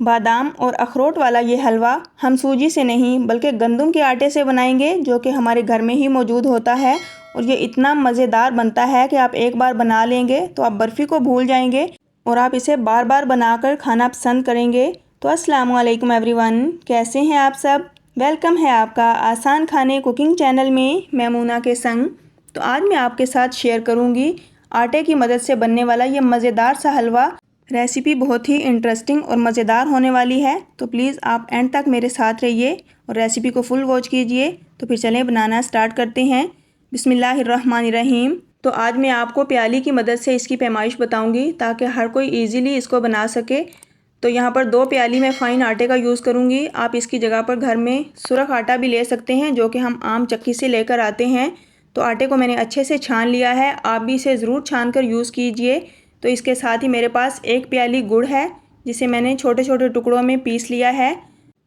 बादाम और अखरोट वाला ये हलवा हम सूजी से नहीं बल्कि गंदम के आटे से बनाएंगे, जो कि हमारे घर में ही मौजूद होता है। और ये इतना मज़ेदार बनता है कि आप एक बार बना लेंगे तो आप बर्फ़ी को भूल जाएंगे और आप इसे बार बार बनाकर खाना पसंद करेंगे। तो अस्सलाम वालेकुम एवरीवन, कैसे हैं आप सब। वेलकम है आपका आसान खाने कुकिंग चैनल में मैमूना के संग। तो आज मैं आपके साथ शेयर करूँगी आटे की मदद से बनने वाला ये मज़ेदार सा हलवा। रेसिपी बहुत ही इंटरेस्टिंग और मज़ेदार होने वाली है, तो प्लीज़ आप एंड तक मेरे साथ रहिए और रेसिपी को फुल वॉच कीजिए। तो फिर चलें बनाना स्टार्ट करते हैं। बिस्मिल्लाहिर्रहमानिर्रहीम। तो आज मैं आपको प्याली की मदद से इसकी पैमाइश बताऊंगी ताकि हर कोई इजीली इसको बना सके। तो यहाँ पर 2 प्याली मैं फ़ाइन आटे का यूज़ करूँगी। आप इसकी जगह पर घर में सुरख आटा भी ले सकते हैं, जो कि हम आम चक्की से लेकर आते हैं। तो आटे को मैंने अच्छे से छान लिया है, आप भी इसे ज़रूर छान कर यूज़ कीजिए। तो इसके साथ ही मेरे पास 1 प्याली गुड़ है, जिसे मैंने छोटे छोटे टुकड़ों में पीस लिया है।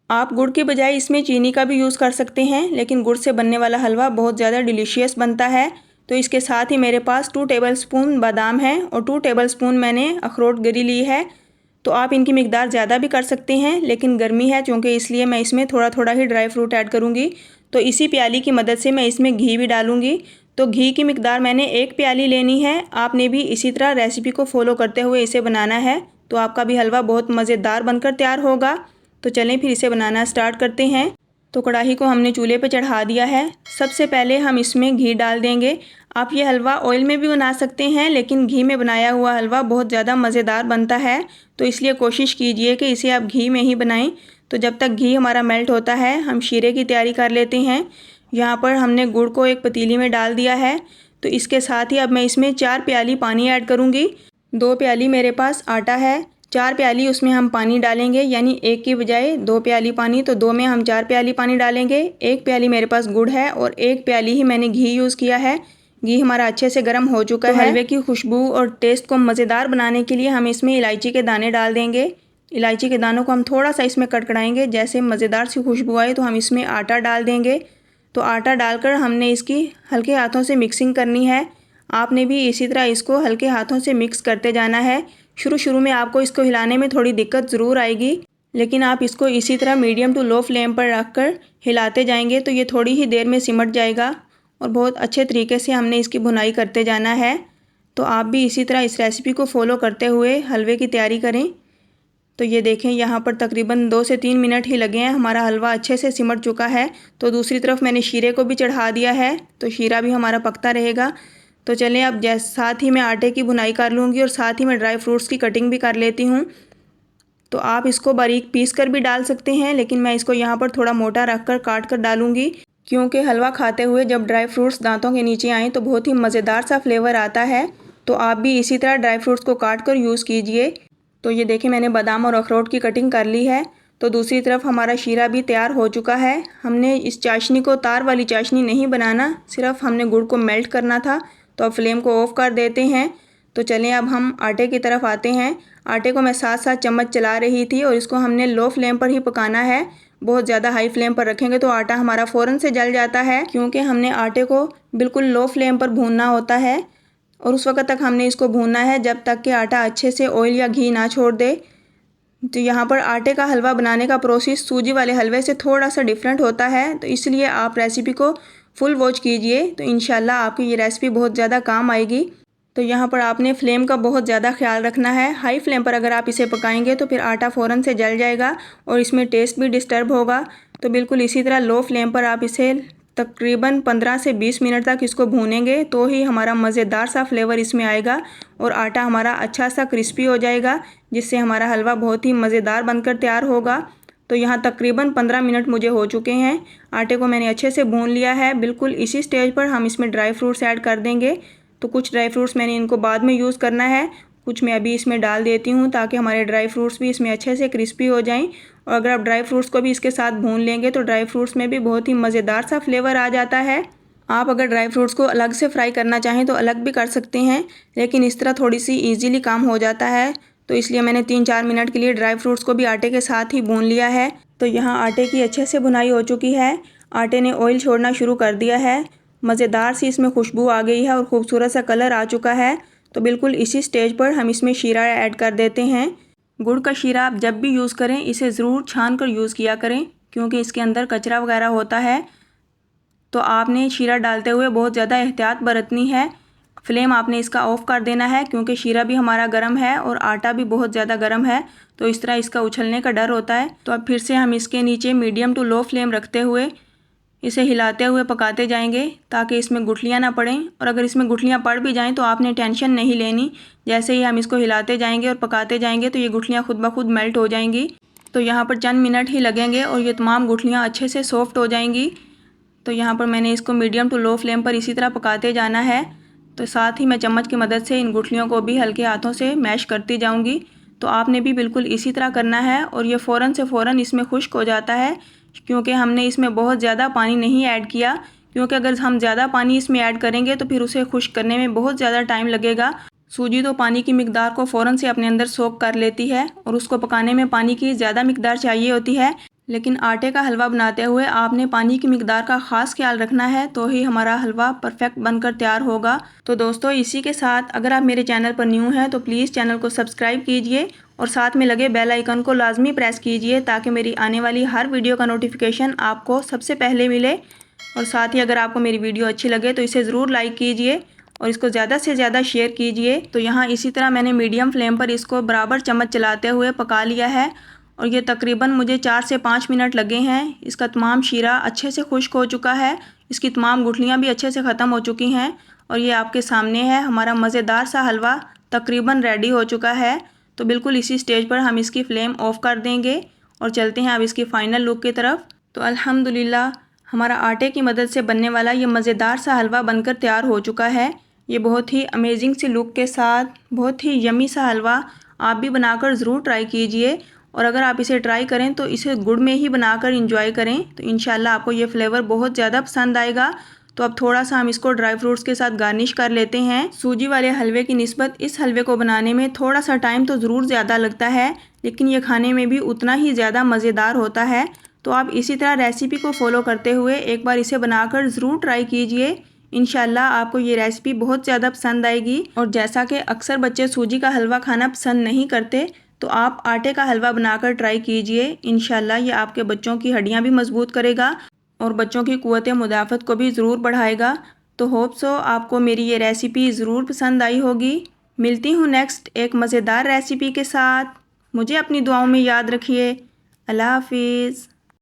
आप गुड़ के बजाय इसमें चीनी का भी यूज़ कर सकते हैं, लेकिन गुड़ से बनने वाला हलवा बहुत ज़्यादा डिलीशियस बनता है। तो इसके साथ ही मेरे पास 2 टेबलस्पून बादाम है और 2 टेबलस्पून मैंने अखरोट गिरी ली है। तो आप इनकी मिकदार ज़्यादा भी कर सकते हैं, लेकिन गर्मी है चूँकि, इसलिए मैं इसमें थोड़ा थोड़ा ही ड्राई फ्रूट ऐड करूँगी। तो इसी प्याली की मदद से मैं इसमें घी भी डालूँगी। तो घी की मिकदार मैंने 1 प्याली लेनी है। आपने भी इसी तरह रेसिपी को फॉलो करते हुए इसे बनाना है, तो आपका भी हलवा बहुत मज़ेदार बनकर तैयार होगा। तो चलें फिर इसे बनाना स्टार्ट करते हैं। तो कढ़ाई को हमने चूल्हे पे चढ़ा दिया है। सबसे पहले हम इसमें घी डाल देंगे। आप ये हलवा ऑयल में भी बना सकते हैं, लेकिन घी में बनाया हुआ हलवा बहुत ज़्यादा मज़ेदार बनता है। तो इसलिए कोशिश कीजिए कि इसे आप घी में ही बनाएं। तो जब तक घी हमारा मेल्ट होता है, हम शीरे की तैयारी कर लेते हैं। यहाँ पर हमने गुड़ को एक पतीली में डाल दिया है। तो इसके साथ ही अब मैं इसमें 4 प्याली पानी ऐड करूँगी। 2 प्याली मेरे पास आटा है, 4 प्याली उसमें हम पानी डालेंगे, यानी 1 की बजाय 2 प्याली पानी, तो 2 में हम 4 प्याली पानी डालेंगे। 1 प्याली मेरे पास गुड़ है और 1 प्याली ही मैंने घी यूज़ किया है। घी हमारा अच्छे से गर्म हो चुका है। हलवे की खुशबू और टेस्ट को मज़ेदार बनाने के लिए हम इसमें इलायची के दाने डाल देंगे। इलायची के दानों को हम थोड़ा सा इसमें कड़कड़ाएंगे। जैसे मज़ेदार सी खुशबू आए तो हम इसमें आटा डाल देंगे। तो आटा डालकर हमने इसकी हल्के हाथों से मिक्सिंग करनी है। आपने भी इसी तरह इसको हल्के हाथों से मिक्स करते जाना है। शुरू में आपको इसको हिलाने में थोड़ी दिक्कत ज़रूर आएगी, लेकिन आप इसको इसी तरह मीडियम टू लो फ्लेम पर रखकर हिलाते जाएंगे तो ये थोड़ी ही देर में सिमट जाएगा और बहुत अच्छे तरीके से हमने इसकी भुनाई करते जाना है। तो आप भी इसी तरह इस रेसिपी को फॉलो करते हुए हलवे की तैयारी करें। तो ये देखें, यहाँ पर तकरीबन 2 से 3 मिनट ही लगे हैं, हमारा हलवा अच्छे से सिमट चुका है। तो दूसरी तरफ मैंने शीरे को भी चढ़ा दिया है, तो शीरा भी हमारा पकता रहेगा। तो चलें अब साथ ही मैं आटे की भुनाई कर लूँगी और साथ ही मैं ड्राई फ्रूट्स की कटिंग भी कर लेती हूँ। तो आप इसको बारीक पीस कर भी डाल सकते हैं, लेकिन मैं इसको यहाँ पर थोड़ा मोटा रख कर काट कर डालूँगी, क्योंकि हलवा खाते हुए जब ड्राई फ्रूट्स दांतों के नीचे आएँ तो बहुत ही मज़ेदार सा फ्लेवर आता है। तो आप भी इसी तरह ड्राई फ्रूट्स को काट कर यूज़ कीजिए। तो ये देखें, मैंने बादाम और अखरोट की कटिंग कर ली है। तो दूसरी तरफ हमारा शीरा भी तैयार हो चुका है। हमने इस चाशनी को तार वाली चाशनी नहीं बनाना, सिर्फ हमने गुड़ को मेल्ट करना था। तो अब फ्लेम को ऑफ कर देते हैं। तो चलें अब हम आटे की तरफ आते हैं। आटे को मैं साथ साथ चम्मच चला रही थी और इसको हमने लो फ्लेम पर ही पकाना है। बहुत ज़्यादा हाई फ्लेम पर रखेंगे तो आटा हमारा फ़ौरन से जल जाता है, क्योंकि हमने आटे को बिल्कुल लो फ्लेम पर भूनना होता है और उस वक्त तक हमने इसको भूनना है जब तक कि आटा अच्छे से ऑयल या घी ना छोड़ दे। तो यहाँ पर आटे का हलवा बनाने का प्रोसेस सूजी वाले हलवे से थोड़ा सा डिफरेंट होता है, तो इसलिए आप रेसिपी को फुल वॉच कीजिए। तो इंशाल्लाह आपकी ये रेसिपी बहुत ज़्यादा काम आएगी। तो यहाँ पर आपने फ्लेम का बहुत ज़्यादा ख्याल रखना है। हाई फ्लेम पर अगर आप इसे पकाएंगे तो फिर आटा फ़ौरन से जल जाएगा और इसमें टेस्ट भी डिस्टर्ब होगा। तो बिल्कुल इसी तरह लो फ्लेम पर आप इसे तकरीबन 15 से 20 मिनट तक इसको भूनेंगे, तो ही हमारा मज़ेदार सा फ्लेवर इसमें आएगा और आटा हमारा अच्छा सा क्रिस्पी हो जाएगा, जिससे हमारा हलवा बहुत ही मज़ेदार बनकर तैयार होगा। तो यहाँ तकरीबन 15 मिनट मुझे हो चुके हैं। आटे को मैंने अच्छे से भून लिया है। बिल्कुल इसी स्टेज पर हम इसमें ड्राई फ्रूट्स ऐड कर देंगे। तो कुछ ड्राई फ्रूट्स मैंने इनको बाद में यूज़ करना है, कुछ मैं अभी इसमें डाल देती हूँ ताकि हमारे ड्राई फ्रूट्स भी इसमें अच्छे से क्रिस्पी हो जाएं। और अगर आप ड्राई फ्रूट्स को भी इसके साथ भून लेंगे तो ड्राई फ्रूट्स में भी बहुत ही मज़ेदार सा फ्लेवर आ जाता है। आप अगर ड्राई फ्रूट्स को अलग से फ्राई करना चाहें तो अलग भी कर सकते हैं, लेकिन इस तरह थोड़ी सी ईजीली काम हो जाता है। तो इसलिए मैंने 3-4 मिनट के लिए ड्राई फ्रूट्स को भी आटे के साथ ही भून लिया है। तो यहाँ आटे की अच्छे से भुनाई हो चुकी है। आटे ने ऑयल छोड़ना शुरू कर दिया है, मज़ेदार सी इसमें खुशबू आ गई है और खूबसूरत सा कलर आ चुका है। तो बिल्कुल इसी स्टेज पर हम इसमें शीरा ऐड कर देते हैं। गुड़ का शीरा आप जब भी यूज़ करें इसे ज़रूर छान कर यूज़ किया करें, क्योंकि इसके अंदर कचरा वगैरह होता है। तो आपने शीरा डालते हुए बहुत ज़्यादा एहतियात बरतनी है। फ्लेम आपने इसका ऑफ़ कर देना है, क्योंकि शीरा भी हमारा गर्म है और आटा भी बहुत ज़्यादा गर्म है, तो इस तरह इसका उछलने का डर होता है। तो अब फिर से हम इसके नीचे मीडियम टू लो फ्लेम रखते हुए इसे हिलाते हुए पकाते जाएंगे, ताकि इसमें गुठलियाँ ना पड़ें। और अगर इसमें गुठलियाँ पड़ भी जाएं तो आपने टेंशन नहीं लेनी। जैसे ही हम इसको हिलाते जाएंगे और पकाते जाएंगे तो ये गुठलियाँ खुद ब खुद मेल्ट हो जाएंगी। तो यहाँ पर चंद मिनट ही लगेंगे और ये तमाम गुठलियाँ अच्छे से सॉफ्ट हो जाएंगी। तो यहाँ पर मैंने इसको मीडियम टू लो फ्लेम पर इसी तरह पकाते जाना है। तो साथ ही मैं चम्मच की मदद से इन गुठलियों को भी हल्के हाथों से मैश करती जाऊँगी। तो आपने भी बिल्कुल इसी तरह करना है। और ये फ़ौरन से फ़ौरन इसमें खुश्क हो जाता है, क्योंकि हमने इसमें बहुत ज़्यादा पानी नहीं ऐड किया। क्योंकि अगर हम ज़्यादा पानी इसमें ऐड करेंगे तो फिर उसे खुश्क करने में बहुत ज़्यादा टाइम लगेगा। सूजी तो पानी की मिकदार को फ़ौरन से अपने अंदर सोख कर लेती है और उसको पकाने में पानी की ज़्यादा मिकदार चाहिए होती है। लेकिन आटे का हलवा बनाते हुए आपने पानी की मिकदार का ख़ास ख्याल रखना है, तो ही हमारा हलवा परफेक्ट बनकर तैयार होगा। तो दोस्तों, इसी के साथ अगर आप मेरे चैनल पर न्यू हैं तो प्लीज़ चैनल को सब्सक्राइब कीजिए और साथ में लगे बेल आइकन को लाजमी प्रेस कीजिए, ताकि मेरी आने वाली हर वीडियो का नोटिफिकेशन आपको सबसे पहले मिले। और साथ ही अगर आपको मेरी वीडियो अच्छी लगे तो इसे ज़रूर लाइक कीजिए और इसको ज़्यादा से ज़्यादा शेयर कीजिए। तो यहाँ इसी तरह मैंने मीडियम फ्लेम पर इसको बराबर चम्मच चलाते हुए पका लिया है और ये तकरीबन मुझे 4 से 5 मिनट लगे हैं। इसका तमाम शीरा अच्छे से खुश्क हो चुका है, इसकी तमाम गुठलियाँ भी अच्छे से ख़त्म हो चुकी हैं और ये आपके सामने है। हमारा मज़ेदार सा हलवा तकरीबन रेडी हो चुका है। तो बिल्कुल इसी स्टेज पर हम इसकी फ्लेम ऑफ़ कर देंगे और चलते हैं अब इसकी फ़ाइनल लुक की तरफ। तो अल्हम्दुलिल्लाह हमारा आटे की मदद से बनने वाला ये मज़ेदार सा हलवा बनकर तैयार हो चुका है। ये बहुत ही अमेजिंग सी लुक के साथ बहुत ही यमी सा हलवा आप भी बनाकर ज़रूर ट्राई कीजिए। और अगर आप इसे ट्राई करें तो इसे गुड़ में ही बनाकर इंजॉय करें, तो इंशाल्लाह आपको ये फ्लेवर बहुत ज़्यादा पसंद आएगा। तो अब थोड़ा सा हम इसको ड्राई फ्रूट्स के साथ गार्निश कर लेते हैं। सूजी वाले हलवे की निस्बत इस हलवे को बनाने में थोड़ा सा टाइम तो ज़रूर ज़्यादा लगता है, लेकिन ये खाने में भी उतना ही ज़्यादा मज़ेदार होता है। तो आप इसी तरह रेसिपी को फॉलो करते हुए एक बार इसे बनाकर ज़रूर ट्राई कीजिए। इंशाल्लाह आपको ये रेसिपी बहुत ज़्यादा पसंद आएगी। और जैसा कि अक्सर बच्चे सूजी का हलवा खाना पसंद नहीं करते, तो आप आटे का हलवा बनाकर ट्राई कीजिए। इंशाल्लाह ये आपके बच्चों की हड्डियां भी मजबूत करेगा और बच्चों की क़ुव्वत मुदाफ़त को भी ज़रूर बढ़ाएगा। तो होप सो आपको मेरी ये रेसिपी ज़रूर पसंद आई होगी। मिलती हूँ नेक्स्ट एक मज़ेदार रेसिपी के साथ। मुझे अपनी दुआओं में याद रखिए। अल्लाह हाफिज़।